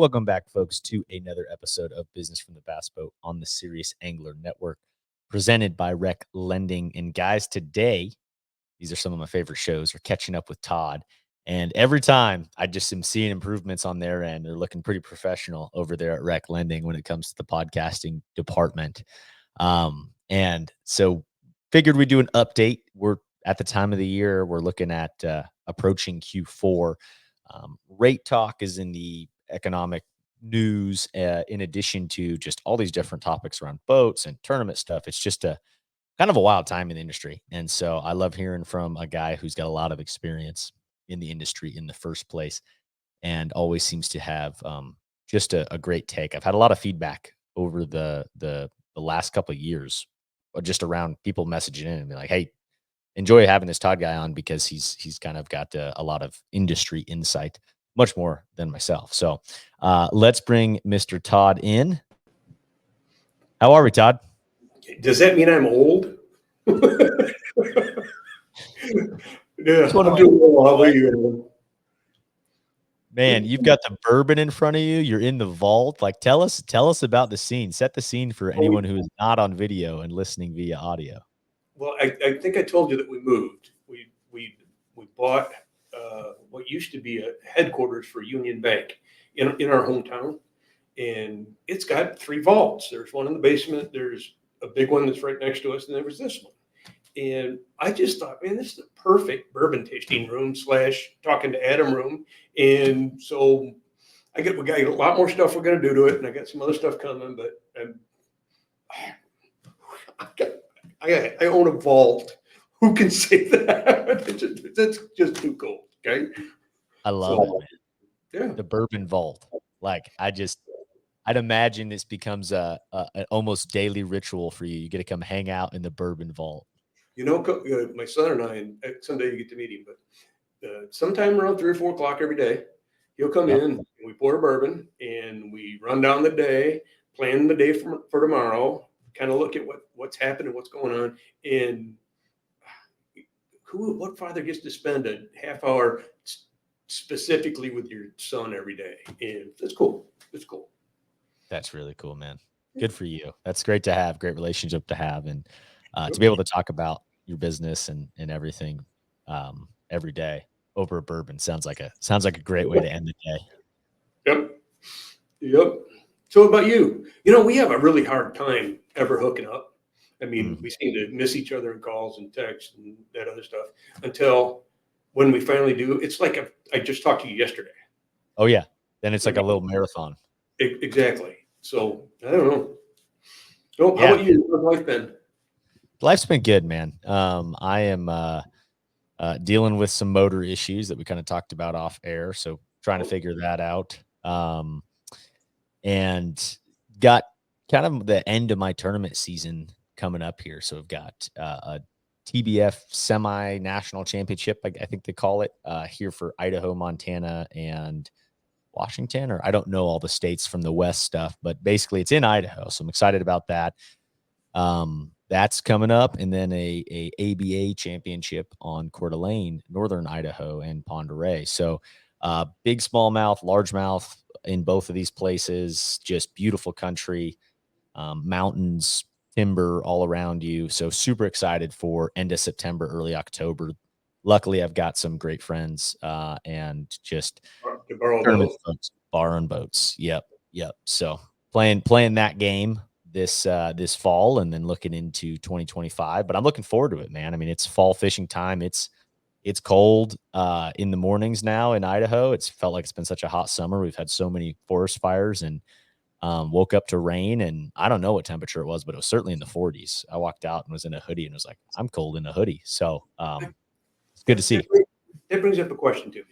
Welcome back, folks, to another episode of Business from the Bass Boat on the Serious Angler Network, presented by RecLending. And guys, today, these are some of my favorite shows. We're catching up with Todd. And every time I just am seeing improvements on their end. They're looking pretty professional over there at RecLending when it comes to the podcasting department. And so figured we'd do an update. We're at the time of the year, we're looking at approaching Q4. Rate talk is in the economic news, in addition to just all these different topics around boats and tournament stuff. It's just a kind of a wild time in the industry. And so I love hearing from a guy who's got a lot of experience in the industry in the first place and always seems to have just a great take. I've had a lot of feedback over the last couple of years, just around people messaging in and be like, hey, enjoy having this Todd guy on because he's kind of got a lot of industry insight, much more than myself. So let's bring Mr. Todd in. How are we, Todd? Does that mean I'm old? Yeah, I'm doing well. How about you? Man, you've got the bourbon in front of you. You're in the vault. Like, tell us about the scene. Set the scene for anyone who is not on video and listening via audio. Well, I think I told you that we moved. We bought what used to be a headquarters for Union Bank in our hometown, and it's got 3 vaults. There's one in the basement. There's a big one that's right next to us, and there was this one. And I just thought, man, this is a perfect bourbon tasting room / talking to Adam room. And so we got a lot more stuff we're going to do to it, and I got some other stuff coming. But I own a vault. Who can say that? That's just too cool. Okay, I love it, man. Yeah, the bourbon vault. Like, I'd imagine this becomes an almost daily ritual for you. You get to come hang out in the bourbon vault. You know, my son and I, and someday you get to meet him, but sometime around 3 or 4 o'clock every day, he'll come in, and we pour a bourbon, and we run down the day, plan the day for tomorrow, kind of look at what's happening, what's going on, and what father gets to spend a half hour specifically with your son every day? And it's cool. It's cool. That's really cool, man. Good for you. That's great to have, great relationship to have, and to be able to talk about your business and everything every day over a bourbon sounds like a great way to end the day. Yep. So what about you? You know, we have a really hard time ever hooking up. I mean, we seem to miss each other in calls and texts and that other stuff until when we finally do. It's like I just talked to you yesterday. Oh yeah, then it's like a little marathon. Exactly. So I don't know. So how about you? How's life been? Life's been good, man. I am dealing with some motor issues that we kind of talked about off air, so trying to figure that out. And got kind of the end of my tournament season coming up here. So we've got a TBF semi-national championship, I think they call it, here for Idaho, Montana, and Washington, or I don't know all the states from the West stuff, but basically it's in Idaho. So I'm excited about that. That's coming up. And then a ABA championship on Coeur d'Alene, Northern Idaho, and Pend Oreille. So big smallmouth, largemouth in both of these places, just beautiful country, mountains, timber all around you. So super excited for end of September, early October. Luckily, I've got some great friends and just borrowing boats. Yep. So playing that game this fall, and then looking into 2025. But I'm looking forward to it, man. I mean, it's fall fishing time. It's cold in the mornings now in Idaho. It's felt like it's been such a hot summer. We've had so many forest fires, and woke up to rain, and I don't know what temperature it was, but it was certainly in the 40s. I walked out and was in a hoodie and was like, I'm cold in a hoodie. So it's good to see. That brings up a question to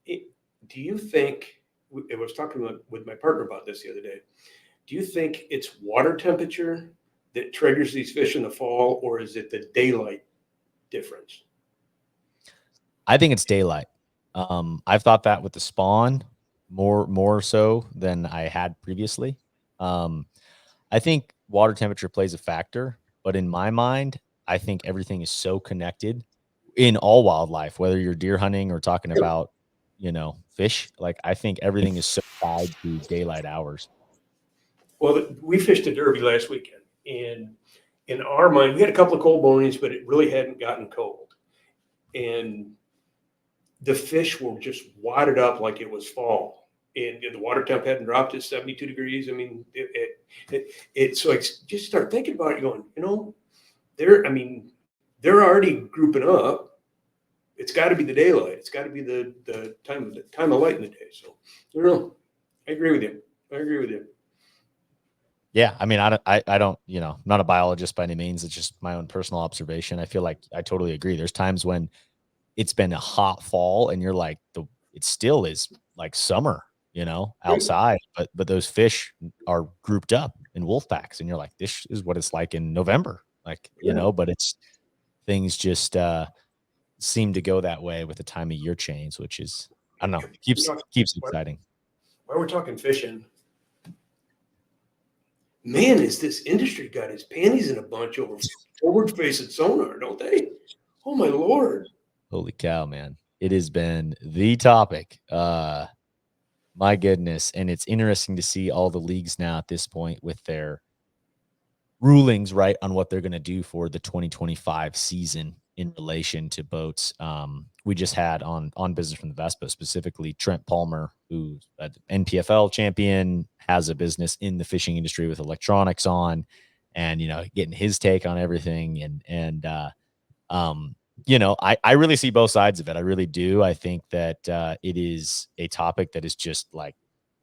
me. Do you think, I was talking with my partner about this the other day, do you think it's water temperature that triggers these fish in the fall, or is it the daylight difference? I think it's daylight. I've thought that with the spawn more so than I had previously. I think water temperature plays a factor, but in my mind, I think everything is so connected in all wildlife, whether you're deer hunting or talking about, fish. Like, I think everything is so tied to daylight hours. Well, we fished a derby last weekend, and in our mind, we had a couple of cold mornings, but it really hadn't gotten cold. And the fish were just wadded up like it was fall. And the water temp hadn't dropped to 72 degrees. I mean, so I just start thinking about it going, they're already grouping up. It's got to be the daylight. It's got to be the time of light in the day. So I don't know. I agree with you. Yeah, I mean, I don't, I'm not a biologist by any means. It's just my own personal observation. I feel like I totally agree. There's times when it's been a hot fall and you're like, it still is like summer, outside, but those fish are grouped up in wolf packs, and you're like, this is what it's like in November, like, but it's things just seem to go that way with the time of year change, which is, I don't know, keeps exciting. While we're talking fishing, man, is this industry got his panties in a bunch over forward-facing sonar, don't they? Oh my Lord. Holy cow, man. It has been the topic. My goodness. And it's interesting to see all the leagues now at this point with their rulings, right, on what they're going to do for the 2025 season in relation to boats. We just had on Business from the Bass Boat, specifically Trent Palmer, who's an NPFL champion, has a business in the fishing industry with electronics on, and getting his take on everything. I really see both sides of it. I really do. I think that it is a topic that is just like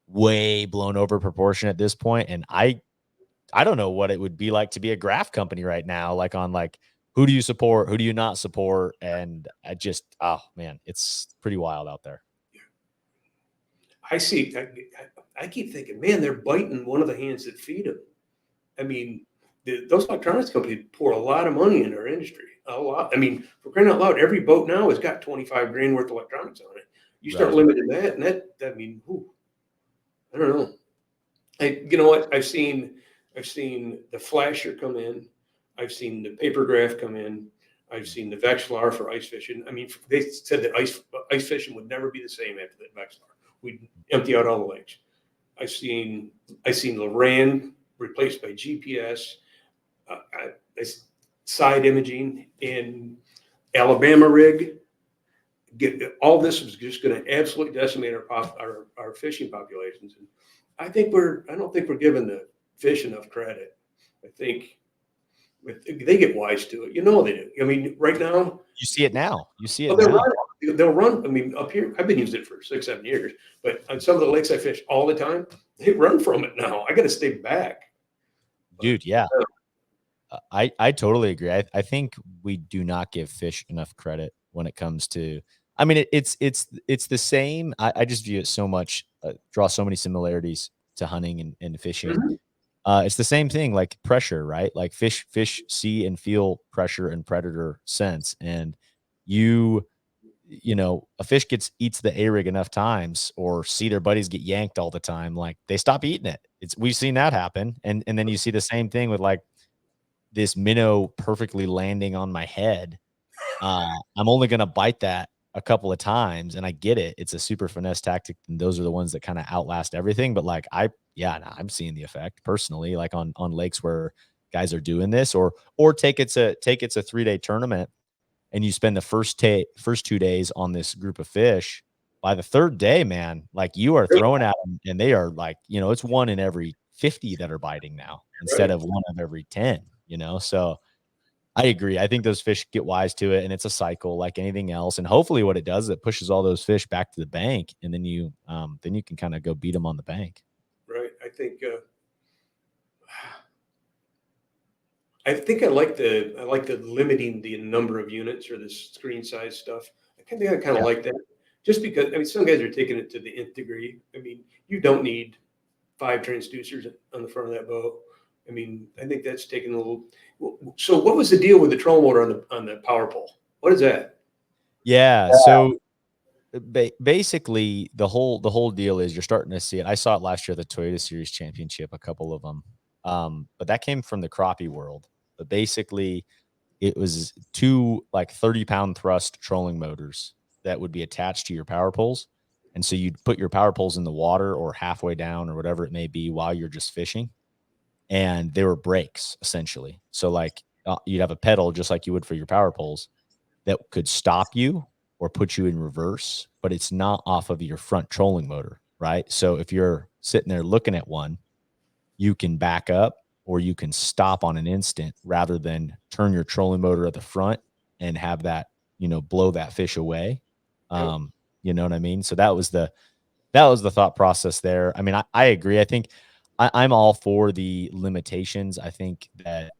way blown over proportion at this point. And I don't know what it would be like to be a graph company right now, like on like, who do you support? Who do you not support? And oh man, it's pretty wild out there. I see. I keep thinking, man, they're biting one of the hands that feed them. I mean, those electronics companies pour a lot of money in our industry. A lot. I mean, for crying out loud, every boat now has got 25 grand worth of electronics on it. You start limiting that, and I mean, I don't know. You know what? I've seen the flasher come in. I've seen the paper graph come in. I've seen the Vexilar for ice fishing. I mean, they said that ice fishing would never be the same after the Vexilar. We'd empty out all the lakes. I've seen Loran replaced by GPS. Side imaging in Alabama rig. All this is just going to absolutely decimate our fishing populations. And I don't think we're giving the fish enough credit. I think they get wise to it. They do. I mean, right now you see it now. Now. They'll run. I mean, up here, I've been using it for 6-7 years, but on some of the lakes I fish all the time, they run from it now. I got to stay back. Dude, yeah. I totally agree. I think we do not give fish enough credit when it comes to, I mean, it's the same. I just view it so much, draw so many similarities to hunting and fishing. Mm-hmm. It's the same thing, like pressure, right? Like fish see and feel pressure and predator sense. And a fish eats the A-rig enough times, or see their buddies get yanked all the time, like they stop eating it. We've seen that happen. And then you see the same thing with like this minnow perfectly landing on my head. I'm only going to bite that a couple of times, and I get it. It's a super finesse tactic, and those are the ones that kind of outlast everything. But like, I'm seeing the effect personally, like on lakes where guys are doing this, or take it's a 3-day tournament, and you spend the first 2 days on this group of fish. By the third day, man, like you are throwing at them, and they are like, it's 1 in every 50 that are biting now, instead of 1 of every 10. So I agree. I think those fish get wise to it, and it's a cycle like anything else. And hopefully what it does is it pushes all those fish back to the bank, and then you can kind of go beat them on the bank. Right. I think I like the limiting the number of units or the screen size stuff. I kind of like that, just because, I mean, some guys are taking it to the nth degree. I mean, you don't need 5 transducers on the front of that boat. I mean, I think that's taken a little. So, what was the deal with the trolling motor on the power pole? What is that? Yeah. So basically, the whole deal is you're starting to see it. I saw it last year at the Toyota Series Championship, a couple of them, but that came from the crappie world. But basically, it was 2 like 30-pound thrust trolling motors that would be attached to your power poles. And so you'd put your power poles in the water or halfway down or whatever it may be while you're just fishing. And they were brakes essentially. So like you'd have a pedal just like you would for your power poles that could stop you or put you in reverse, but it's not off of your front trolling motor, right? So if you're sitting there looking at one, you can back up or you can stop on an instant rather than turn your trolling motor at the front and have that, blow that fish away. Yep. You know what I mean? So that was the thought process there. I mean, I agree. I think I'm all for the limitations. I think that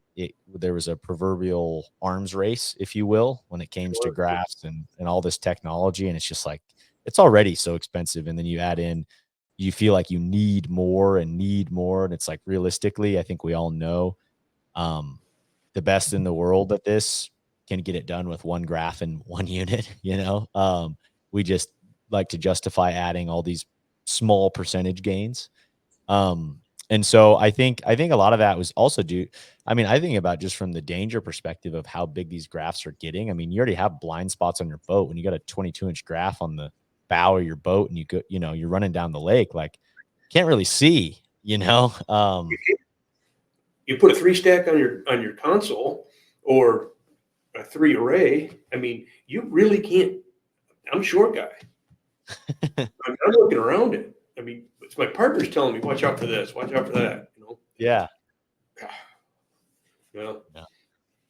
there was a proverbial arms race, if you will, when it came to Sure. graphs and all this technology. And it's just like it's already so expensive. And then you add in, you feel like you need more and need more. And it's like realistically, I think we all know um, the best in the world at this can get it done with one graph and one unit, we just like to justify adding all these small percentage gains. Um, and so I think a lot of that was also due. I mean, I think about just from the danger perspective of how big these graphs are getting. I mean, you already have blind spots on your boat when you got a 22-inch graph on the bow of your boat and you're running down the lake, like can't really see, You put a 3-stack on your console or a 3 array. I mean, you really can't. I'm a short guy. I'm looking around it. I mean, it's my partner's telling me, watch out for this, watch out for that. Yeah. Well, Yeah.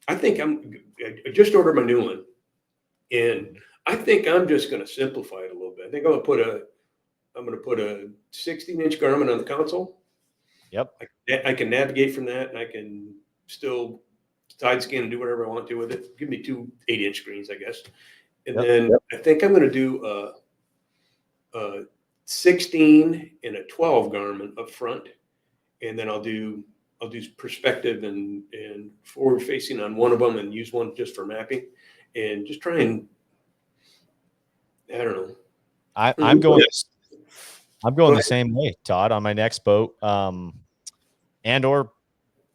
I think I just ordered my new one, and I think I'm just going to simplify it a little bit. I think I'm going to put a 16-inch Garmin on the console. Yep. I can navigate from that, and I can still side scan and do whatever I want to with it. Give me 2 8-inch screens, I guess. And Yep. then I think I'm going to do a 16 and a 12 Garmin up front, and then I'll do perspective and forward facing on one of them, and use one just for mapping, and just try and I don't know. I'm going the same way, Todd, on my next boat. And or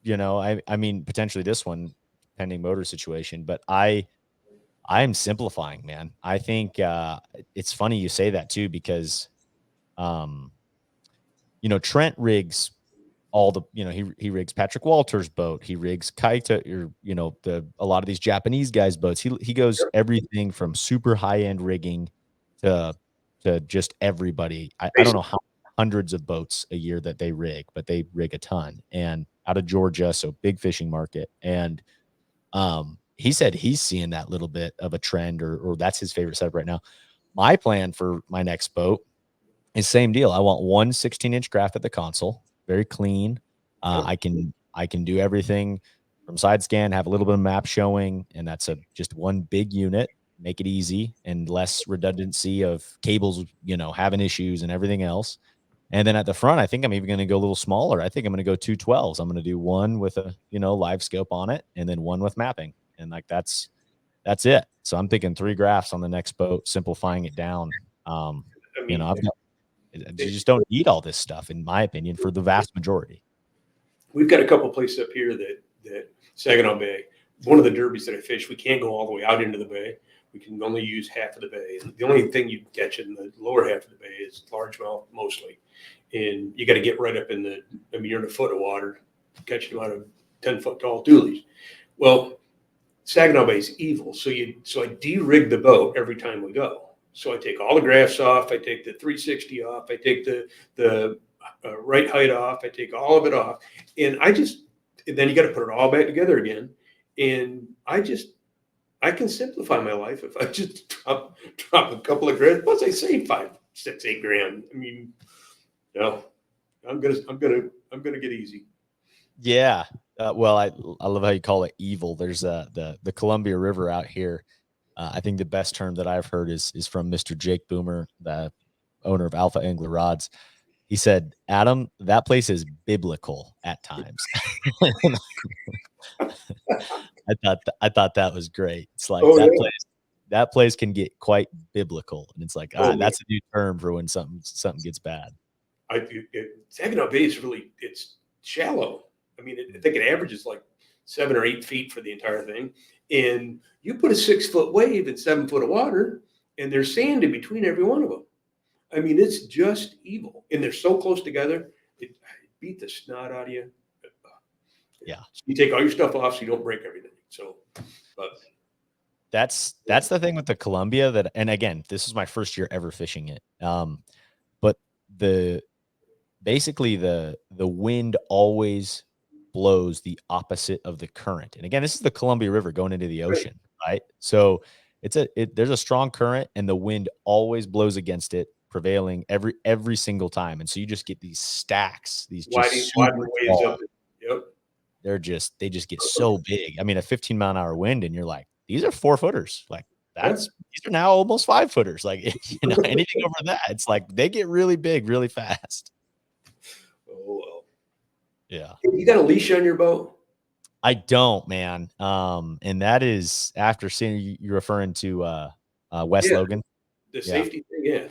I mean potentially this one, pending motor situation, but I'm simplifying, man. I think it's funny you say that too, because um, Trent rigs all the, he rigs Patrick Walter's boat, he rigs Kaita, or a lot of these Japanese guys' boats. He goes everything from super high end rigging to just everybody. I don't know how hundreds of boats a year that they rig, but they rig a ton, and out of Georgia, so big fishing market. And he said he's seeing that little bit of a trend, or that's his favorite setup right now. My plan for my next boat is same deal. I want one 16-inch graph at the console, very clean. I can do everything from side scan, have a little bit of map showing, and that's just one big unit. Make it easy and less redundancy of cables, having issues and everything else. And then at the front, I think I'm even going to go a little smaller. I think I'm going to go 2 12s. I'm going to do one with a, live scope on it, and then one with mapping. And like, that's it. So I'm thinking 3 graphs on the next boat, simplifying it down. I mean, You just don't need all this stuff, in my opinion, for the vast majority. we've got a couple places up here that Saginaw Bay. One of the derbies that I fish, we can't go all the way out into the bay. We can only use half of the bay, and the only thing you can catch in the lower half of the bay is largemouth mostly. And you got to get right up in the. I mean, you're in a foot of water, catching them out of 10-foot tall doolies. Well, Saginaw Bay is evil, so I de-rig the boat every time we go. So I take all the graphs off. I take the 360 off. I take the right height off. I take all of it off, and then you got to put it all back together again. And I can simplify my life if I just drop a couple of grand. Plus, I save 5, 6, 8 grand. I mean, no, I'm gonna get easy. Yeah. Well, I love how you call it evil. There's the Columbia River out here. I think the best term that I've heard is from Mr. Jake Boomer, the owner of Alpha Angler Rods. He said, "Adam, that place is biblical at times." I thought that was great. It's like Oh that yeah. place can get quite biblical, and it's like, Oh man. that's a new term for when something gets bad. Saginaw Bay is it's shallow. I mean, I think it averages like 7 or 8 feet for the entire thing. And you put a 6-foot wave in 7 foot of water, and there's sand in between every one of them. I mean, it's just evil. And they're so close together, it beat the snot out of you. Yeah. You take all your stuff off so you don't break everything. So, but That's the thing with the Columbia that, and again, this is my first year ever fishing it. But basically the wind always blows the opposite of the current. And again, this is the Columbia River going into the right. ocean, right? So there's a strong current and the wind always blows against it, prevailing every single time. And so you just get these stacks, these just Widen super waves tall. up. Yep. They just get so big. I mean, a 15-mile-an-hour wind, and you're like, these are 4 footers. Like Yeah. these are now almost 5 footers. Like, anything over that, it's like they get really big really fast. Oh, well. Yeah. You got a leash on your boat? I don't, man. And that is after seeing you're referring to West Yeah. Logan. The Yeah. safety thing. Yeah.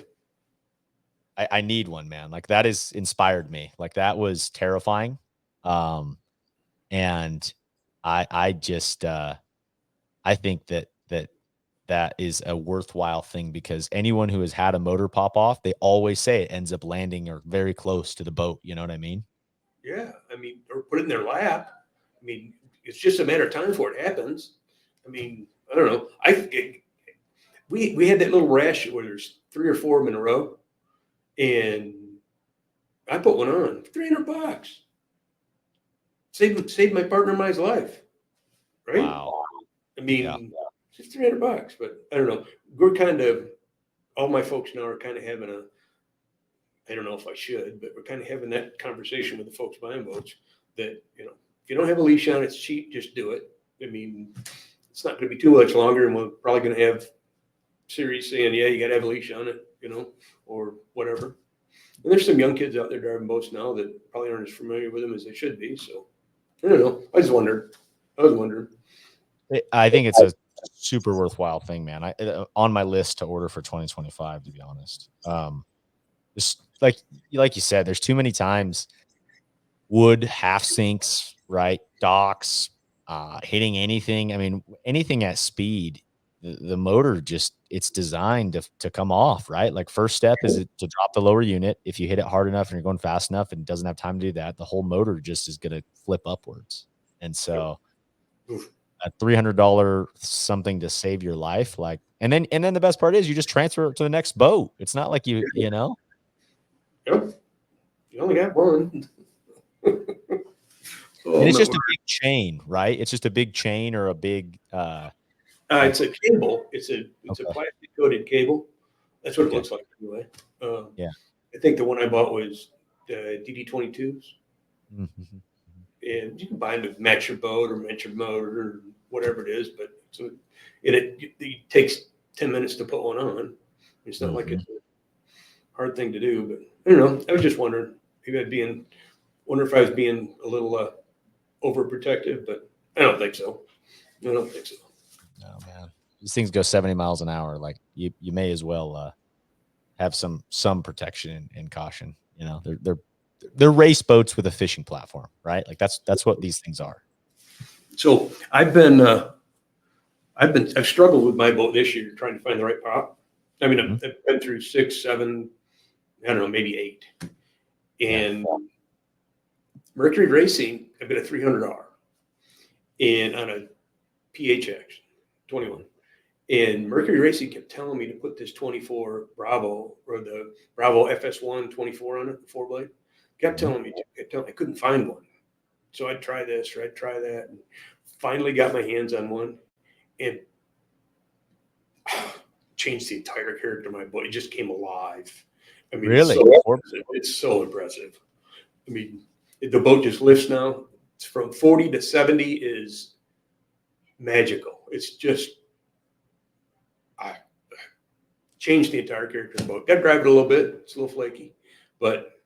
I need one, man. Like that has inspired me. Like that was terrifying. And I just I think that is a worthwhile thing because anyone who has had a motor pop off, they always say it ends up landing or very close to the boat. You know what I mean? Yeah. I mean, or put it in their lap. I mean, it's just a matter of time before it happens. I mean, I don't know. We had that little rash where there's 3 or 4 of them in a row, and I put one on for $300. Saved my partner and I's life, right? Wow. I Yeah. mean, just $300. But I don't know. We're kind of all my folks now are kind of having a. I don't know if I should, but we're kind of having that conversation with the folks buying boats that if you don't have a leash on, it's cheap. Just do it. I mean, it's not going to be too much longer, and we're probably going to have series saying, yeah, you got to have a leash on it, or whatever. And there's some young kids out there driving boats now that probably aren't as familiar with them as they should be. So I don't know. I was wondering. I think it's a super worthwhile thing, man. On my list to order for 2025, to be honest. Just like you said, there's too many times wood half sinks, right? Docks, hitting anything. I mean, anything at speed, the motor just it's designed to come off, right? Like first step is to drop the lower unit. If you hit it hard enough and you're going fast enough and doesn't have time to do that, the whole motor just is gonna flip upwards. And so a $300 something to save your life, like, and then the best part is you just transfer it to the next boat. It's not like you know. Yep. You only got one. And Oh it's no. just a big chain, right? It's just a big chain or a big like It's a cable. It's a okay, plastic coated cable. That's what it okay. looks like anyway. Yeah. I think the one I bought was the DD22s, Mhm. and you can buy them to match your boat or match your motor or whatever it is. But so it takes 10 minutes to put one on. It's not like Mhm. it's a hard thing to do. But I don't know. I was just wondering. Maybe wonder if I was being a little overprotective, but I don't think so. I don't think so. Oh man. These things go 70 miles an hour. Like you may as well have some protection and caution. You know, they're race boats with a fishing platform, right? Like that's what these things are. So I've struggled with my boat this year trying to find the right prop. I mean, Mhm. I've been through 6, 7, I don't know, maybe 8. Yeah. And Mercury Racing, I've got a 300R and on a PHX 21. And Mercury Racing kept telling me to put this 24 Bravo or the Bravo FS1 24 on it, the 4 blade. Kept Mhm. telling me I couldn't find one. So I'd try this or I'd try that. And finally got my hands on one and changed the entire character of my boat. It just came alive. I mean, Really? it's so impressive. I mean, the boat just lifts now. It's from 40 to 70 is magical. It's just I changed the entire character of the boat. Got to drive it a little bit. It's a little flaky, but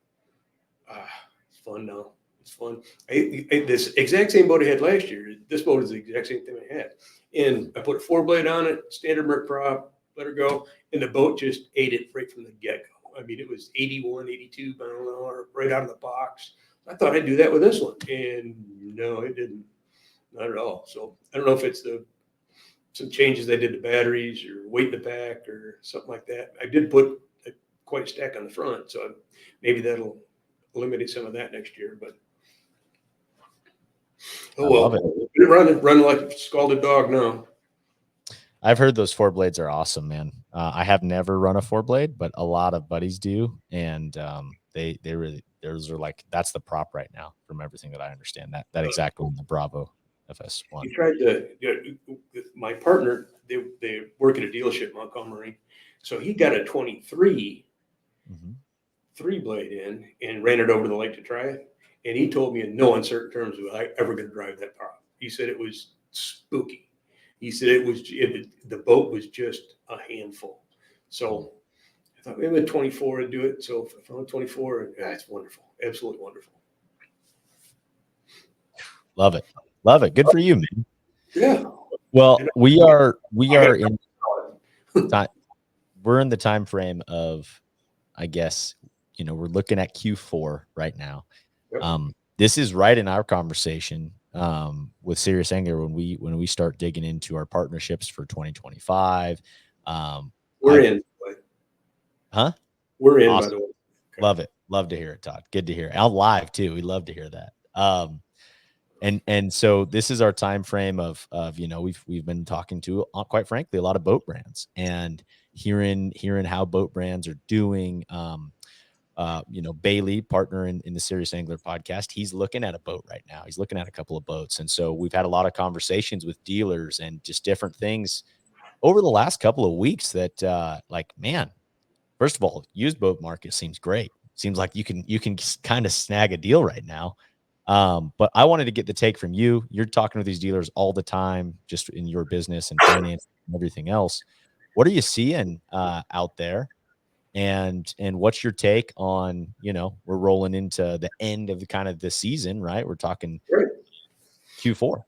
it's fun now. It's fun. This exact same boat I had last year. This boat is the exact same thing I had. And I put a 4 blade on it, standard Merc prop, let her go. And the boat just ate it right from the get go. I mean, it was 81, 82 miles an hour right out of the box. I thought I'd do that with this one. And no, it didn't. Not at all. So I don't know if it's some changes they did to batteries or weight in the pack or something like that. I did put quite a stack on the front, so maybe that'll eliminate some of that next year. But I love it. Run like a scalded dog now. I've heard those 4 blades are awesome, man. I have never run a 4 blade, but a lot of buddies do, and they really, those are like, that's the prop right now, from everything that I understand. That exact one, the Bravo FS1. You tried to. My partner, they work at a dealership in Montgomery, so he got a 23 Mhm. 3-blade in and ran it over the lake to try it. And he told me in no uncertain terms was I ever going to drive that prop. He said it was spooky. He said the boat was just a handful. So I thought maybe a 24 would do it. So if I found a 24, it's wonderful, absolutely wonderful. Love it, love it. Good for you, man. Yeah. Well, we are in time. We're in the time frame of, I guess, we're looking at Q4 right now. Yep. This is right in our conversation with Serious Angler when we start digging into our partnerships for 2025. We're in. Huh? We're in, Awesome. by the way. Okay. Love it. Love to hear it, Todd. Good to hear. Out live too. We love to hear that. And so this is our time frame of we've been talking to, quite frankly, a lot of boat brands and hearing how boat brands are doing. Bailey, partner in the Serious Angler podcast, he's looking at a boat right now. He's looking at a couple of boats. And so we've had a lot of conversations with dealers and just different things over the last couple of weeks that man, first of all, used boat market seems great. Seems like you can kind of snag a deal right now. But I wanted to get the take from you. You're talking to these dealers all the time, just in your business and finance and everything else. What are you seeing out there? And what's your take on, we're rolling into the end of the kind of the season, right? We're talking Right. Q4.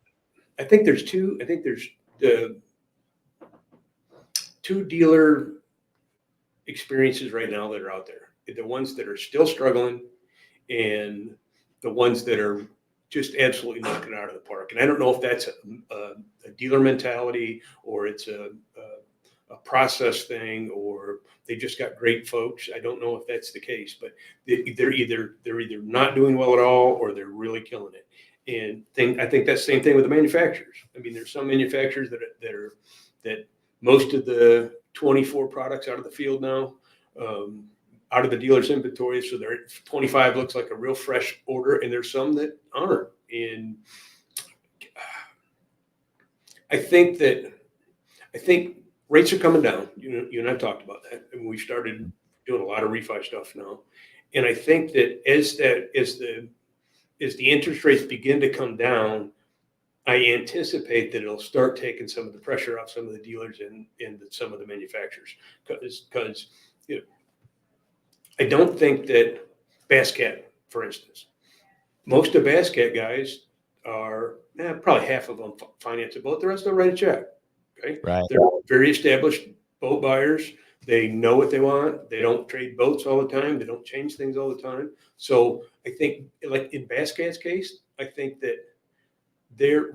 I think there's two dealer experiences right now that are out there. The ones that are still struggling and the ones that are just absolutely knocking it out of the park. And I don't know if that's a dealer mentality or it's a process thing or they just got great folks. I don't know if that's the case, but they're either not doing well at all or they're really killing it. And I think that's the same thing with the manufacturers. I mean, there's some manufacturers that most of the 24 products out of the field now, out of the dealer's inventory. So there 25 looks like a real fresh order, and there's some that aren't. And I think rates are coming down. You and I talked about that, and we started doing a lot of refi stuff now. And I think that as the interest rates begin to come down, I anticipate that it'll start taking some of the pressure off some of the dealers and some of the manufacturers because I don't think that Bass Cat, for instance, most of Bass Cat guys are probably half of them finance a boat. The rest of them write a check. Okay, Right. They're very established boat buyers. They know what they want. They don't trade boats all the time. They don't change things all the time. So I think, like in Bass Cat's case, I think that they're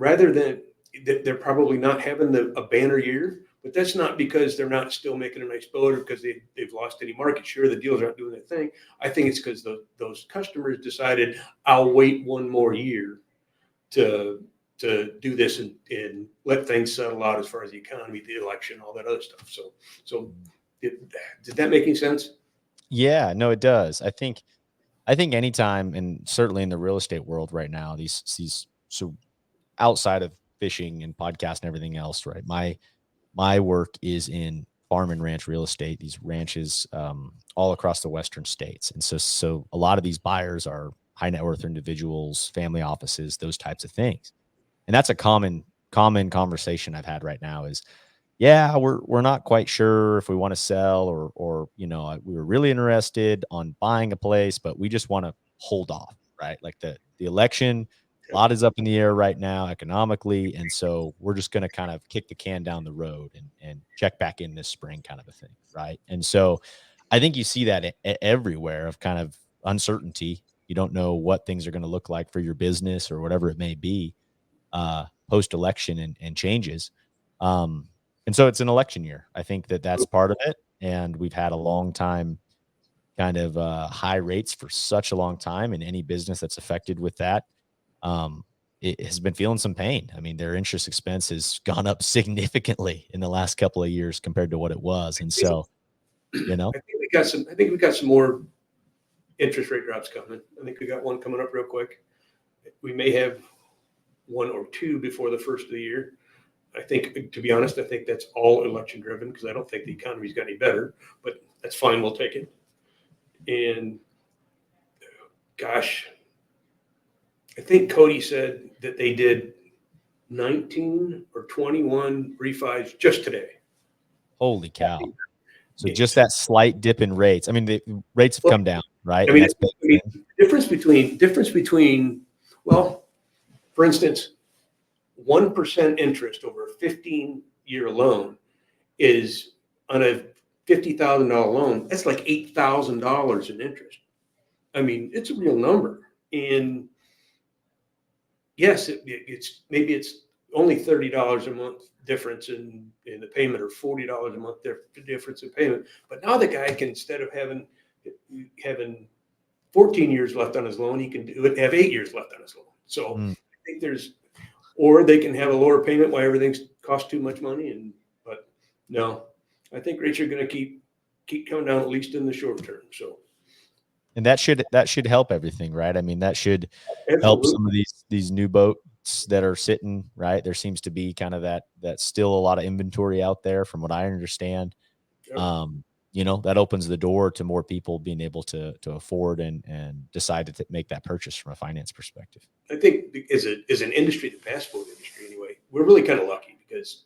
probably not having a banner year, but that's not because they're not still making a nice boat or because they've lost any market share. The dealers aren't doing their thing. I think it's because those customers decided I'll wait one more year to do this and let things settle out as far as the economy, the election, all that other stuff. So did that make any sense? Yeah, no, it does. I think anytime, and certainly in the real estate world right now, these so outside of fishing and podcast and everything else, right? My work is in farm and ranch real estate, these ranches all across the western states. And so a lot of these buyers are high net worth individuals, family offices, those types of things. And that's a common conversation I've had right now is, yeah, we're not quite sure if we want to sell or we were really interested on buying a place, but we just want to hold off, right? Like the election, a lot is up in the air right now economically, and so we're just going to kind of kick the can down the road and check back in this spring, kind of a thing, right? And so I think you see that everywhere of kind of uncertainty. You don't know what things are going to look like for your business or whatever it may be post election and changes. And so it's an election year. I think that's part of it. And we've had a long time kind of high rates for such a long time, and any business that's affected with that, it has been feeling some pain. I mean, their interest expense has gone up significantly in the last couple of years compared to what it was. And so, I think we got some more interest rate drops coming. I think we got one coming up real quick. We may have one or two before the first of the year. I think, to be honest, I think that's all election driven, because I don't think the economy's got any better, but that's fine. We'll take it. And gosh, I think Cody said that they did 19 or 21 refis just today. holy cow. So just that slight dip in rates. I mean, the rates have come down, right? I mean, difference between, well, for instance, 1% interest over a 15-year loan is on a $50,000 loan. That's like $8,000 in interest. I mean, it's a real number. And yes, it's maybe it's only $30 a month difference in the payment, or $40 a month difference in payment. But now the guy can, instead of having 14 years left on his loan, he can have 8 years left on his loan. So I think or they can have a lower payment while everything's cost too much money. But no, I think rates are going to keep coming down, at least in the short term. So. And that should help everything, right? I mean, that should help some of these new boats that are sitting, right? There seems to be kind of that still a lot of inventory out there, from what I understand. Yep. That opens the door to more people being able to afford and decide to make that purchase from a finance perspective. I think as an industry, the bass boat industry anyway, we're really kind of lucky, because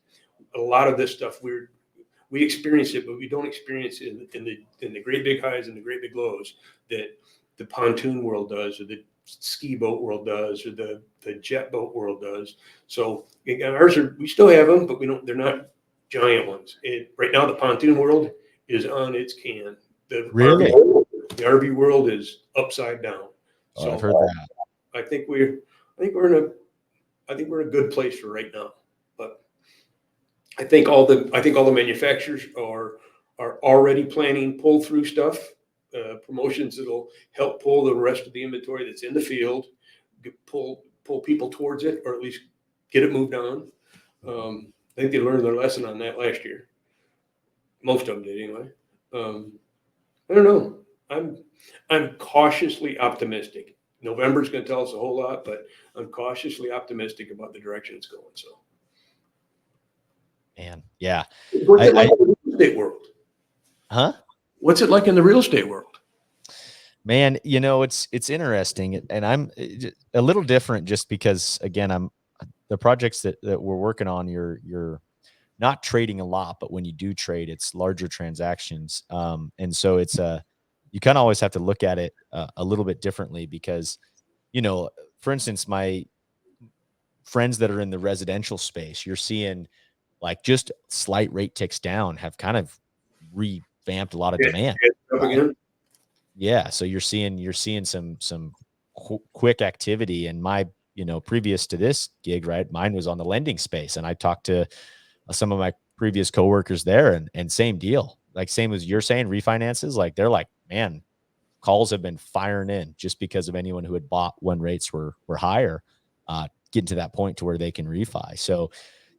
a lot of this stuff we experience it, but we don't experience it in the great big highs and the great big lows that the pontoon world does, or the ski boat world does, or the jet boat world does. So ours we still have them, but they're not giant ones. Right now, the pontoon world is on its can. Really? The RV world is upside down. Oh, so I've heard that. I think we're in a good place for right now. But I think all the manufacturers are already planning pull through stuff, promotions that'll help pull the rest of the inventory that's in the field, pull people towards it, or at least get it moved on. I think they learned their lesson on that last year. Most of them did anyway. I don't know. I'm cautiously optimistic. November's going to tell us a whole lot, but I'm cautiously optimistic about the direction it's going. So, man, yeah. What's it like in the real estate world? Huh? What's it like in the real estate world? Man, it's interesting, and I'm a little different just because, again, the projects that we're working on, you're not trading a lot, but when you do trade, it's larger transactions. And so you kind of always have to look at it a little bit differently, because, for instance, my friends that are in the residential space, you're seeing like just slight rate ticks down have kind of revamped a lot of demand. Right? Yeah. So you're seeing some quick activity. And my, previous to this gig, right, mine was on the lending space, and I talked to some of my previous coworkers there, and same deal, like same as you're saying, refinances, like they're like, man, calls have been firing in just because of anyone who had bought when rates were higher, getting to that point to where they can refi. So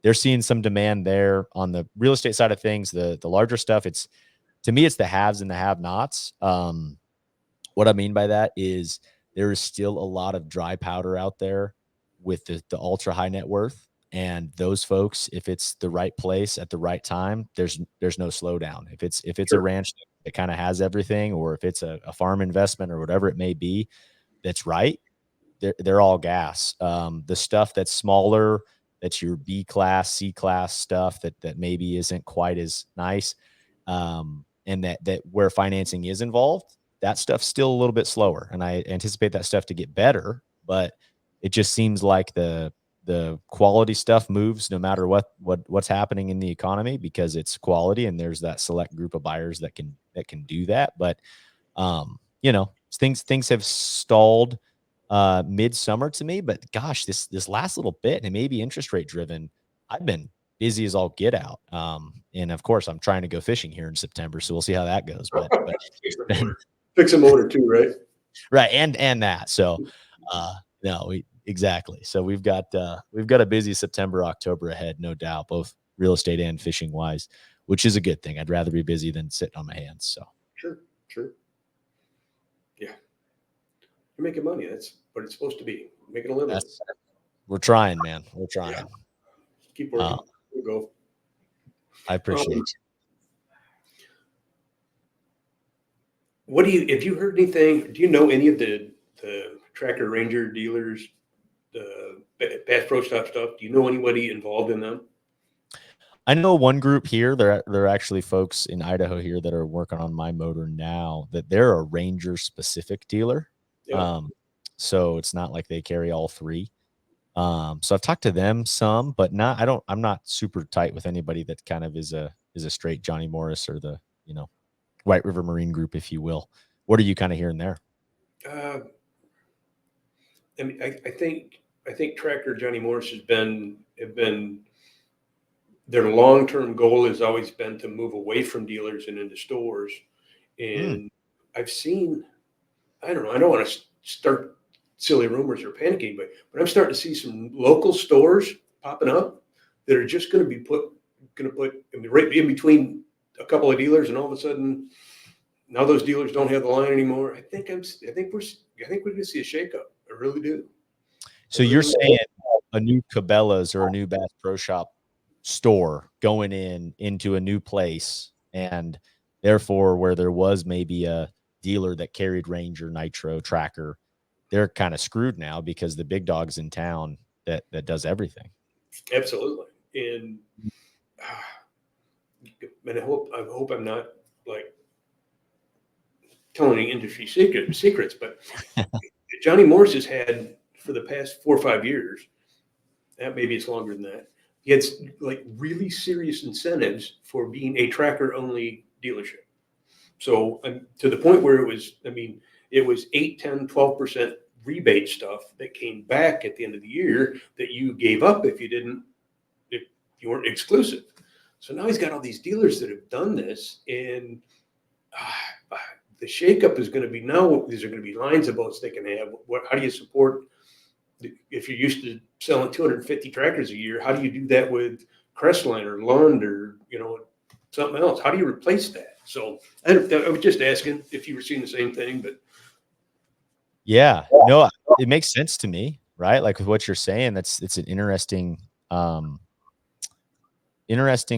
they're seeing some demand there on the real estate side of things. The larger stuff, to me, it's the haves and the have-nots. What I mean by that is there is still a lot of dry powder out there with the ultra high net worth. And those folks, if it's the right place at the right time, there's no slowdown. If it's a ranch that kind of has everything, or if it's a farm investment or whatever it may be, that's right, they're all gas. The stuff that's smaller, that's your B class, C class stuff that maybe isn't quite as nice, and that where financing is involved, that stuff's still a little bit slower. And I anticipate that stuff to get better, but it just seems like the quality stuff moves no matter what's happening in the economy, because it's quality, and there's that select group of buyers that can do that. But things have stalled midsummer to me, but gosh, this last little bit, and it may be interest rate driven, I've been busy as all get out. And of course I'm trying to go fishing here in September, so we'll see how that goes. But Fix a motor too, right? Right. And that. So, no, exactly. So we've got a busy September, October ahead, no doubt, both real estate and fishing wise, which is a good thing. I'd rather be busy than sitting on my hands. So Sure. Yeah. You're making money. That's what it's supposed to be. Making a living. we're trying, man. We're trying. Yeah. Keep working. We'll go. I appreciate you. What have you heard anything? Do you know any of the Tracker Ranger dealers, the Bass Pro Shop stuff? Do you know anybody involved in them? I know one group here. There are actually folks in Idaho here that are working on my motor now. That they're a Ranger specific dealer. Yeah. So it's not like they carry all three. So I've talked to them some, but I'm not super tight with anybody that kind of is a straight Johnny Morris or the, White River Marine Group, if you will. What are you kind of hearing there? I mean, I think Tracker Johnny Morris have been their long-term goal has always been to move away from dealers and into stores. And I've seen, I don't know, I don't want to start silly rumors or panicking, but I'm starting to see some local stores popping up that are just going to put right in between a couple of dealers, and all of a sudden now those dealers don't have the line anymore. I think we're going to see a shakeup. I really do. So you're saying a new Cabela's or a new Bass Pro Shop store going into a new place, and therefore where there was maybe a dealer that carried Ranger, Nitro, Tracker, they're kind of screwed now because the big dog's in town that does everything. Absolutely. And I hope I'm not like telling any industry secrets, but Johnny Morris has had for the past 4 or 5 years, that maybe it's longer than that. He had like really serious incentives for being a Tracker only dealership. So to the point where it was 8, 10, 12% rebate stuff that came back at the end of the year that you gave up if you weren't exclusive. So now he's got all these dealers that have done this, and the shakeup is going to be now. These are going to be lines of boats they can have. How do you support? If you're used to selling 250 tractors a year, how do you do that with Crestline or Lund or something else? How do you replace that? So I was just asking if you were seeing the same thing, but yeah, no, it makes sense to me, right? Like with what you're saying, it's an interesting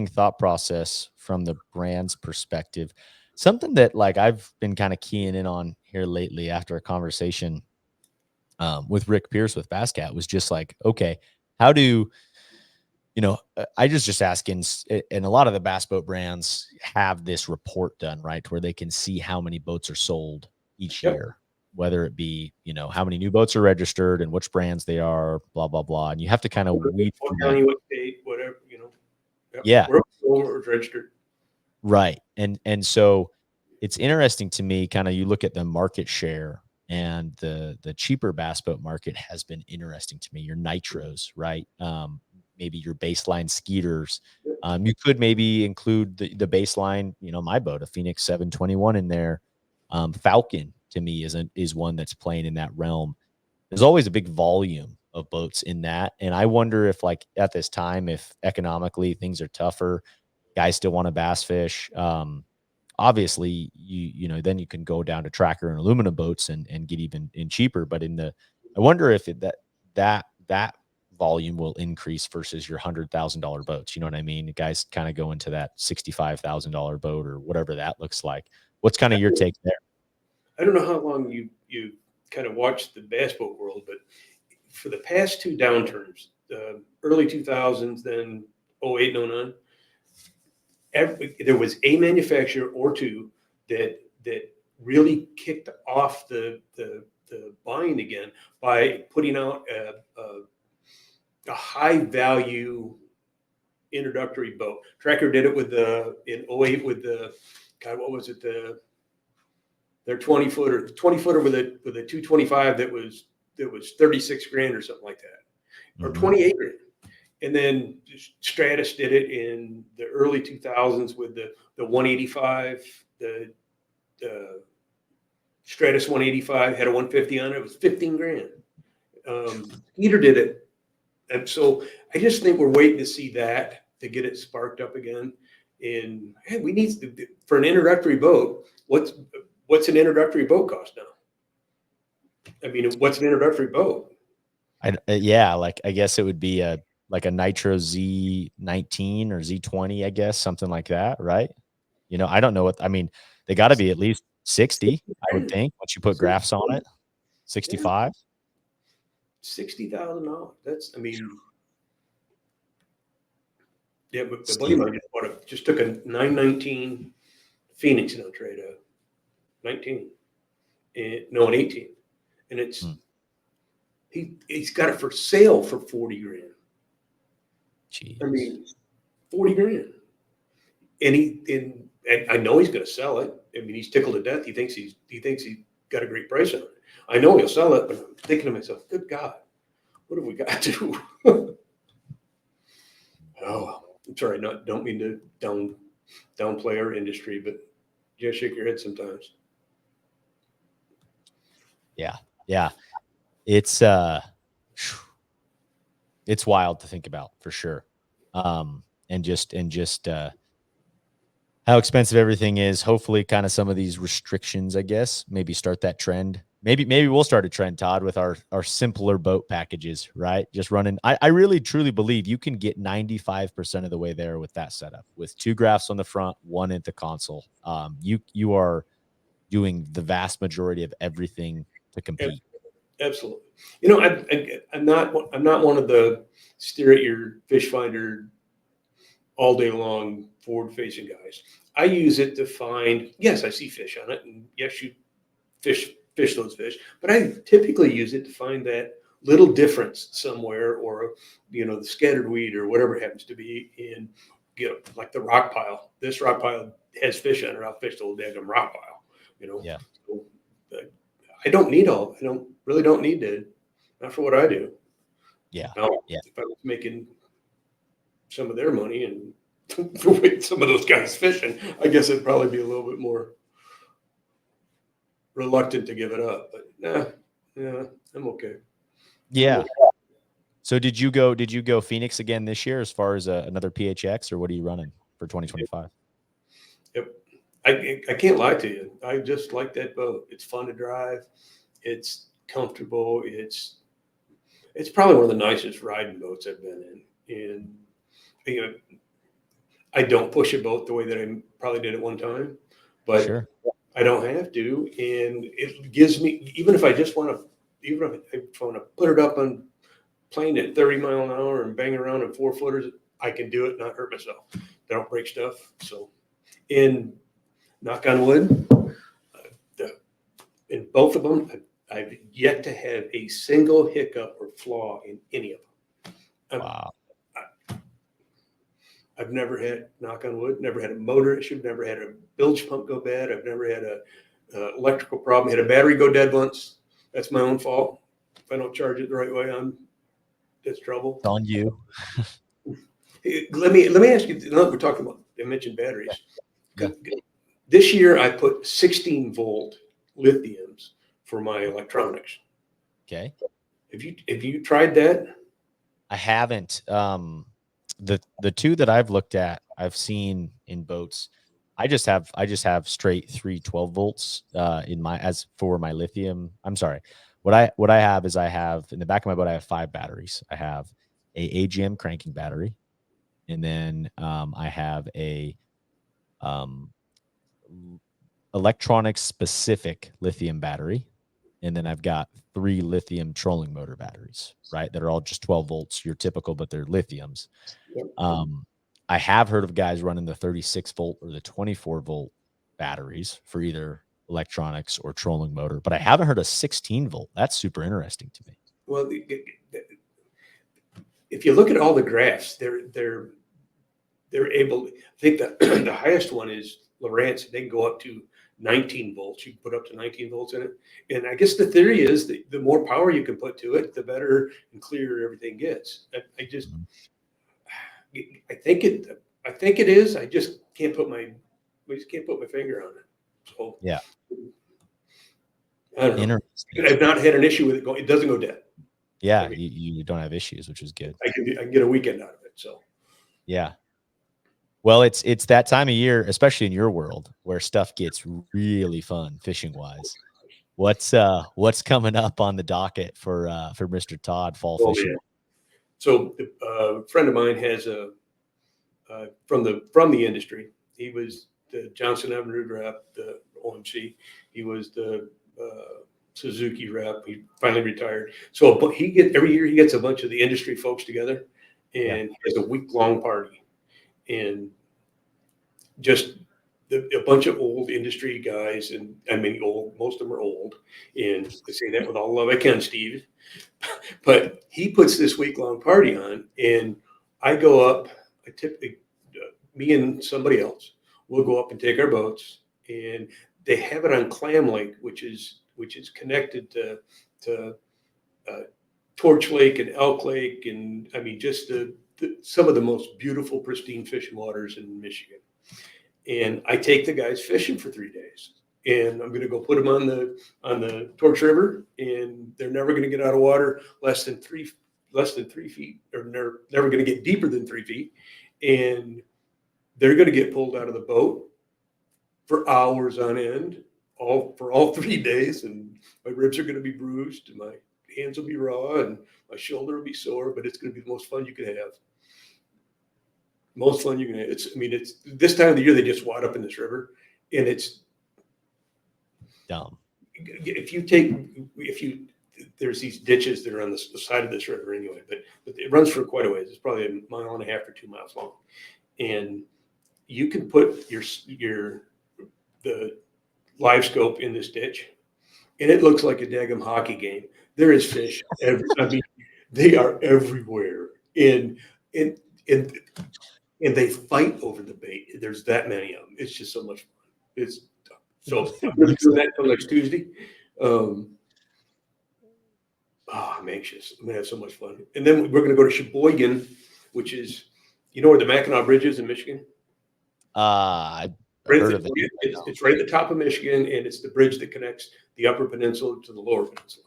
thought process from the brand's perspective. Something that like I've been kind of keying in on here lately after a conversation with Rick Pierce with Basscat was just like, okay, how do I just asking, and a lot of the bass boat brands have this report done, right, where they can see how many boats are sold each yep. year, whether it be, how many new boats are registered and which brands they are, blah, blah, blah. And you have to kind of weed What through county, that. what state, whatever, Yep. Yeah. Where it's registered. Right. And so it's interesting to me, kind of you look at the market share, and the cheaper bass boat market has been interesting to me. Your nitros, right? Maybe your baseline skeeters. You could maybe include the baseline, my boat, a Phoenix 721 in there. Falcon to me is one that's playing in that realm. There's always a big volume of boats in that. And I wonder if like at this time, if economically things are tougher, guys still want to bass fish. Obviously then you can go down to Tracker and aluminum boats and get even in cheaper. But I wonder if that volume will increase versus your $100,000 boats. You know what I mean? Guys kind of go into that $65,000 boat or whatever that looks like. What's kind of your take there? I don't know how long you kind of watched the bass boat world, but for the past 2 downturns, early 2000s, then 08 and 09, there was a manufacturer or two that really kicked off the buying again by putting out a high value introductory boat. Tracker did it in 08 with what was it, their 20-footer with a 225 that was 36 grand or something like that, or 28 grand. And then Stratus did it in the early 2000s with the 185, Stratus 185 had a 150 on it. It was 15 grand. Skeeter did it. And so I just think we're waiting to see that to get it sparked up again. And hey, we need to, for an introductory boat. What's an introductory boat cost now? I mean, what's an introductory boat? Yeah, like I guess it would be a Nitro Z19 or Z20, I guess, something like that, right? I don't know what I mean. They got to be at least 60, I would think, once you put graphs on it. 65. $60,000. That's, I mean, yeah, but the buddy Steep. of mine just took a 919 Phoenix in a trade of 19, and no, an 18, and it's he's got it for sale for 40 grand. Jeez. I mean, 40 grand, and I know he's going to sell it. I mean, he's tickled to death. He thinks he got a great price on it. I know he'll sell it, but I'm thinking to myself, good God, what have we got to do? Oh, I'm sorry, don't mean to downplay our industry, but you gotta shake your head sometimes. Yeah. It's wild to think about, for sure. And just how expensive everything is. Hopefully kind of some of these restrictions, I guess, maybe start that trend. Maybe we'll start a trend, Todd, with our simpler boat packages, right? Just running. I really truly believe you can get 95% of the way there with that setup, with 2 graphs on the front, 1 at the console. You are doing the vast majority of everything to compete. Absolutely. You know, I'm not one of the stare at your fish finder all day long forward facing guys. I use it to find, yes, I see fish on it, and yes, you fish those fish, but I typically use it to find that little difference somewhere, or the scattered weed or whatever it happens to be in, like the rock pile. This rock pile has fish on it. I'll fish the whole damn rock pile. Yeah. So, I don't need really don't need to, not for what I do. Yeah. Now, Yeah. if I was making some of their money and with some of those guys fishing, I guess it'd probably be a little bit more reluctant to give it up. But yeah, I'm okay. Yeah. So did you go Phoenix again this year as far as another PHX, or what are you running for 2025? Yep. I can't lie to you. I just like that boat. It's fun to drive. It's comfortable. It's probably one of the nicest riding boats I've been in. And I don't push a boat the way that I probably did at one time, but Sure. I don't have to. And it gives me, even if I want to put it up on plane at 30 mile an hour and bang around in 4-footers, I can do it, not hurt myself. They don't break stuff. So, in knock on wood, in both of them, I've yet to have a single hiccup or flaw in any of them. Wow. I've never had, knock on wood, never had a motor issue, never had a bilge pump go bad. I've never had a electrical problem. Had a battery go dead once. That's my own fault. If I don't charge it the right way, it's trouble. It's on you. Let me ask you. We're talking about. I mentioned batteries. Yeah. This year, I put 16-volt lithiums for my electronics. Okay. Have you tried that? I haven't. The 2 that I've looked at, I've seen in boats. I just have straight 3 12 volts as for my lithium. I'm sorry. What I have is, I have in the back of my boat, I have 5 batteries. I have a AGM cranking battery, and then I have a electronics specific lithium battery, and then I've got 3 lithium trolling motor batteries, right? That are all just 12 volts, your typical, but they're lithiums. Yep. I have heard of guys running the 36 volt or the 24 volt batteries for either electronics or trolling motor, but I haven't heard a 16 volt. That's super interesting to me. Well, if you look at all the graphs, they're able. I think that the highest one is Lowrance. They can go up to 19 volts. You can put up to 19 volts in it. And I guess the theory is that the more power you can put to it, the better and clearer everything gets. I think it is. I just can't put my finger on it. So Yeah. I don't know. Interesting. I've not had an issue with it going. It doesn't go dead. Yeah, I mean, you don't have issues, which is good. I can get a weekend out of it. So Yeah. Well, it's that time of year, especially in your world, where stuff gets really fun fishing wise. What's coming up on the docket for Mr. Todd fall oh fishing? yeah. So a friend of mine has a from the industry. He was the Johnson Evinrude rep, the OMC. He was the Suzuki rep. He finally retired. So but every year he gets a bunch of the industry folks together, Yeah. and he has a week-long party, and just a bunch of old industry guys, and I mean old. Most of them are old, and I say that with all the love I can, Steve. But he puts this week-long party on, and I go up. I typically, me and somebody else, will go up and take our boats, and they have it on Clam Lake, which is connected to uh, Torch Lake and Elk Lake, and I mean just some of the most beautiful, pristine fishing waters in Michigan. And I take the guys fishing for 3 days. And I'm going to go put them on the Torch River, and they're never going to get out of water less than 3 feet, or they're never going to get deeper than 3 feet. And they're going to get pulled out of the boat for hours on end, for all 3 days, and my ribs are going to be bruised, and my hands will be raw, and my shoulder will be sore. But it's going to be the most fun you can have. Most fun you can have. It's this time of the year they just wad up in this river, and it's Dumb. if you there's these ditches that are on the side of this river anyway, but it runs for quite a ways. It's probably a mile and a half or 2 miles long, and you can put the live scope in this ditch, and it looks like a daggum hockey game. There is fish I mean, they are everywhere, and and and and they fight over the bait. There's that many of them. It's just so much fun. So I'm going to be doing that until next Tuesday. I'm anxious. I'm going to have so much fun. And then we're going to go to Sheboygan, which is, you know where the Mackinac Bridge is in Michigan? I Right heard of it. it's right at the top of Michigan, and it's the bridge that connects the Upper Peninsula to the Lower Peninsula.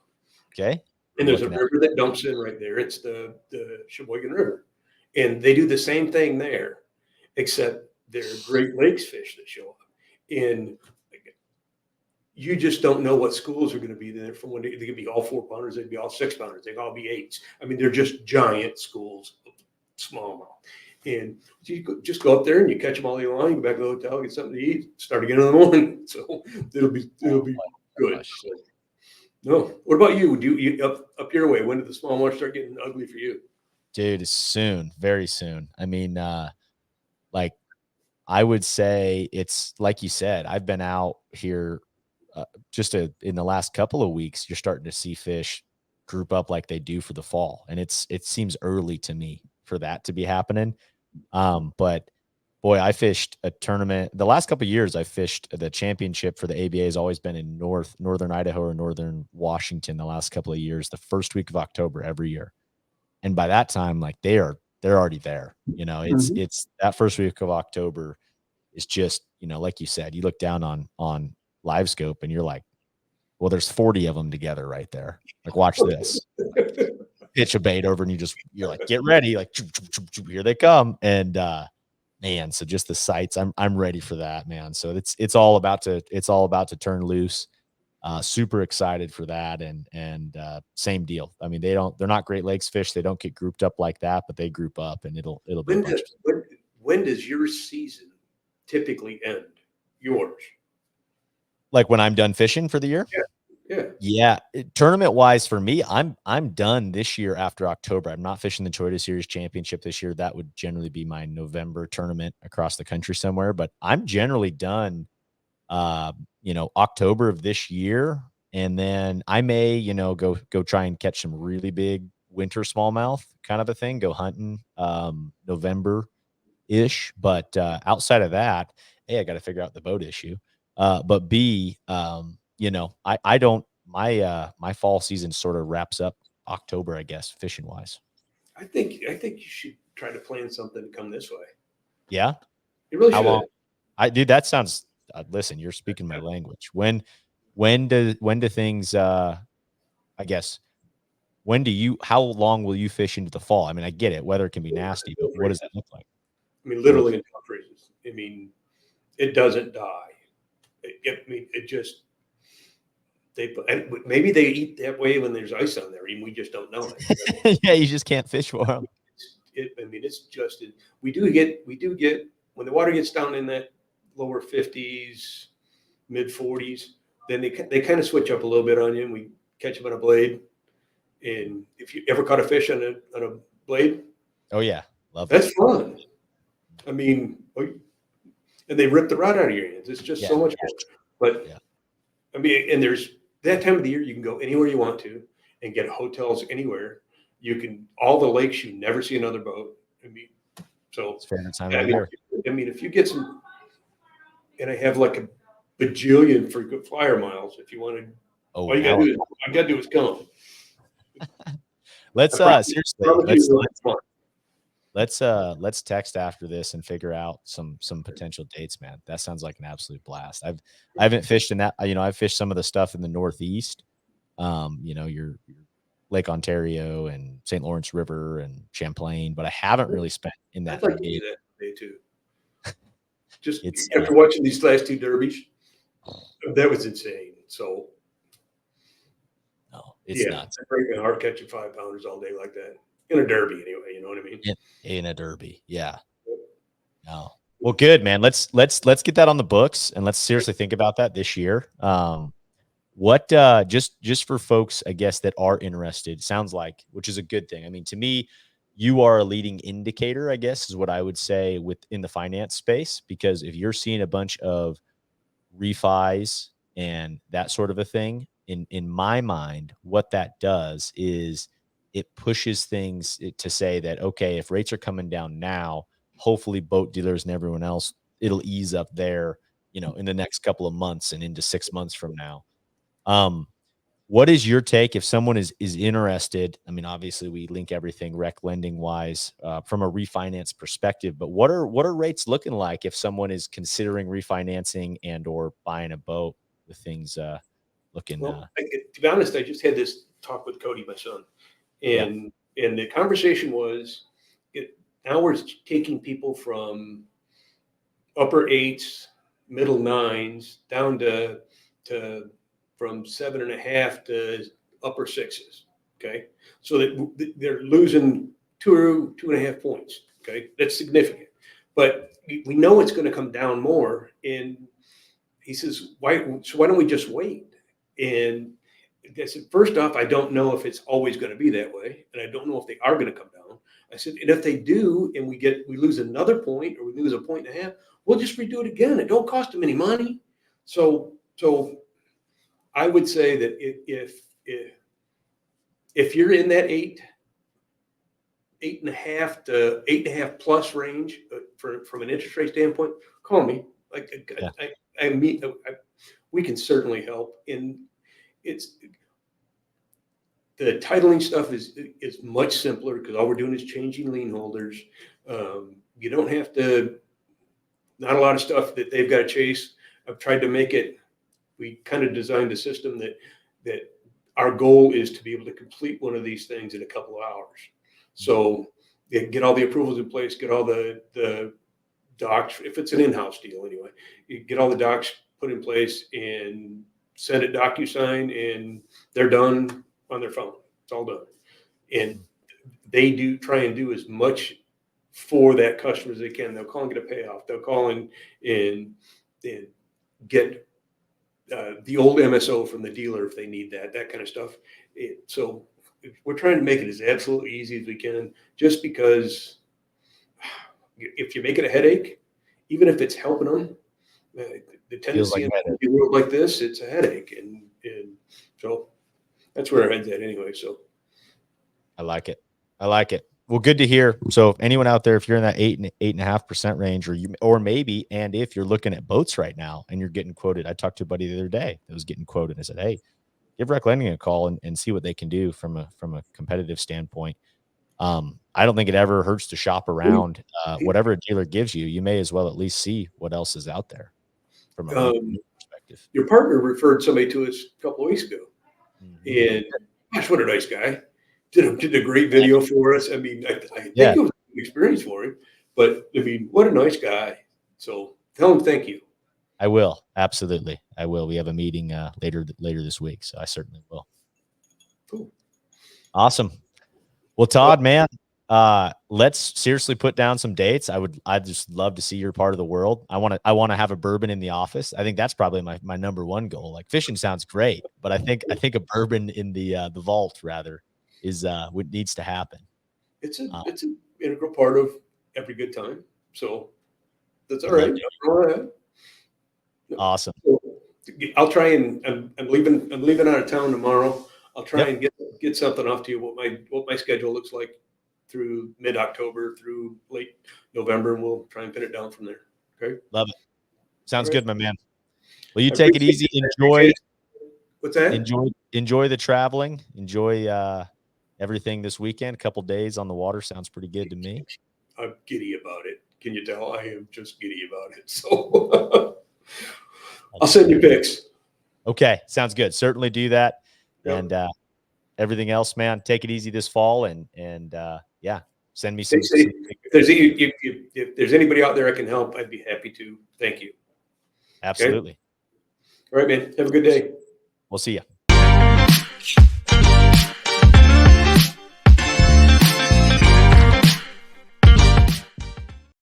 Okay. And there's a river that dumps in right there. It's the Sheboygan River. And they do the same thing there, except they're Great Lakes fish that show up. And you just don't know what schools are going to be there from when they could be all 4-pounders, they'd be all 6-pounders, they'd all be 8s. I mean, they're just giant schools of smallmouth. And you just go up there and you catch them all day long, you go back to the hotel, get something to eat, start again in the morning. So it'll be good. So, no. What about you? Do you up your way? When did the smallmouth start getting ugly for you? Dude, soon, very soon. I mean, like I would say it's like you said, I've been out here in the last couple of weeks, you're starting to see fish group up like they do for the fall. And it seems early to me for that to be happening. But boy, I fished a tournament the last couple of years. I fished the championship for the ABA has always been in northern Idaho or northern Washington the last couple of years, the first week of October every year. And by that time, like they're already there. You know, it's that first week of October is just, you know, like you said, you look down on live scope and you're like, well, there's 40 of them together right there. Like, watch this. Pitch a bait over and you're like, get ready. Like, here they come. And, man, so just the sights, I'm ready for that, man. So it's all about to turn loose. Super excited for that. And same deal. I mean, they're not Great Lakes fish. They don't get grouped up like that, but they group up and it'll be a bunch. When does your season typically end? Yours? Like when I'm done fishing for the year? Yeah. Tournament wise for me, I'm done this year after October. I'm not fishing the Toyota Series Championship this year. That would generally be my November tournament across the country somewhere, but I'm generally done October of this year. And then I may, go try and catch some really big winter smallmouth kind of a thing, go hunting November ish. But outside of that, A, I got to figure out the boat issue. But B, I don't, my fall season sort of wraps up October, I guess, fishing wise. I think you should try to plan something to come this way. Yeah. You really should. Dude, that sounds, listen, you're speaking my language. When when do things, I guess, how long will you fish into the fall? I mean, I get it. Weather can be nasty, but what does that look like? I mean, Really? literally in top freezes. I mean, it doesn't die. I mean, it just maybe they eat that way when there's ice on there, and we just don't know it. Yeah, you just can't fish for them. I mean, it's just we do get when the water gets down in that lower 50s, mid 40s, then they kind of switch up a little bit on you, and we catch them on a blade. And if you ever caught a fish on a blade, Oh yeah, love that's it. fun. I mean, and they rip the rod out of your hands. It's just Yeah. so much fun. But Yeah. I mean, and there's that time of the year you can go anywhere you want to and get hotels anywhere. You can all the lakes you never see another boat. I mean, so It's favorite time I of the mean, year. I mean, if you get some, and I have like a bajillion frequent flyer miles. If you want to, Oh, all you gotta do is come. let's I seriously, promise you it'll be fun. let's text after this and figure out some potential dates, man. That sounds like an absolute blast. I haven't fished in that, I've fished some of the stuff in the Northeast. Your Lake Ontario and St. Lawrence River and Champlain, but I haven't really spent in I'd that like to big. do that today too. Just It's after watching these last two derbies, that was insane. So no, it's nuts. I break my heart catching 5-pounders all day like that in a derby anyway. You know what I mean? In a derby, yeah. No. Well, good, man. Let's get that on the books and let's seriously think about that this year. What just for folks, I guess, that are interested, sounds like, which is a good thing. I mean, to me, you are a leading indicator, I guess, is what I would say within the finance space, because if you're seeing a bunch of refis and that sort of a thing, in my mind, what that does is it pushes things to say that, okay, if rates are coming down now, hopefully boat dealers and everyone else, it'll ease up there, in the next couple of months and into 6 months from now. What is your take if someone is interested? I mean, obviously we link everything RecLending wise from a refinance perspective, but what are rates looking like if someone is considering refinancing and or buying a boat with things looking? Well, to be honest, I just had this talk with Cody, my son, Yeah. and the conversation was, now we're taking people from upper eights, middle nines, down to from 7.5 to upper sixes. Okay, so that they're losing 2.5 points. Okay, that's significant, but we know it's going to come down more. And he says, why don't we just wait? And I said, first off, I don't know if it's always going to be that way, and I don't know if they are going to come down. I said, and if they do, and we lose another point, or we lose 1.5 points, we'll just redo it again. It don't cost them any money. So I would say that if you're in that 8.5 to 8.5 plus range from an interest rate standpoint, call me. Like I mean, we can certainly help. And it's the titling stuff is much simpler because all we're doing is changing lien holders. You don't have to. Not a lot of stuff that they've got to chase. I've tried to make it. We kind of designed a system that our goal is to be able to complete one of these things in a couple of hours. So get all the approvals in place, get all the docs, if it's an in-house deal anyway, you get all the docs put in place and send it DocuSign, and they're done on their phone. It's all done. And they do try and do as much for that customer as they can. They'll call and get a payoff. They'll call and get the old MSO from the dealer if they need that kind of stuff. So we're trying to make it as absolutely easy as we can, just because if you make it a headache, even if it's helping them, the tendency in a world like this, it's a headache. And so that's where our head's at anyway. So I like it. Well, good to hear. So if anyone out there, if you're in that 8.5% range, or maybe, and if you're looking at boats right now and you're getting quoted, I talked to a buddy the other day that was getting quoted, and I said, hey, give RecLending a call and see what they can do from a competitive standpoint. I don't think it ever hurts to shop around. Whatever a dealer gives you, you may as well at least see what else is out there from a perspective. perspective. Your partner referred somebody to us a couple of weeks ago, Mhm. and gosh, what a nice guy! Did a great video for us. I mean, I think Yeah, it was an experience for him, but I mean, what a nice guy. So tell him thank you. I will. Absolutely. I will. We have a meeting later this week, so I certainly will. Cool. Awesome. Well, Well, Todd, man, let's seriously put down some dates. I'd just love to see your part of the world. I want to have a bourbon in the office. I think that's probably my number one goal. Like fishing sounds great, but I think a bourbon in the vault rather is what needs to happen. Uh, it's an integral part of every good time. So that's I all love right. it. Go ahead. Awesome. So I'll try and I'm leaving out of town tomorrow. I'll try Yep. and get something off to you what my schedule looks like through mid October through late November, and we'll try and pin it down from there. Okay. Love it. All Sounds right. good, my man. Well, you I take it appreciate easy. it. I appreciate Enjoy, it. What's that? enjoy, enjoy the traveling. Enjoy everything this weekend. A couple days on the water sounds pretty good to me. I'm giddy about it. Can you tell? I am just giddy about it. So I'll send you pics. Okay, sounds good. Certainly do that. Yep. And everything else, man, take it easy this fall and yeah, send me Stay some safe. pictures. If there's anybody out there I can help, I'd be happy to. Thank you. Okay. Absolutely. All right, man. Have a good day. We'll see you.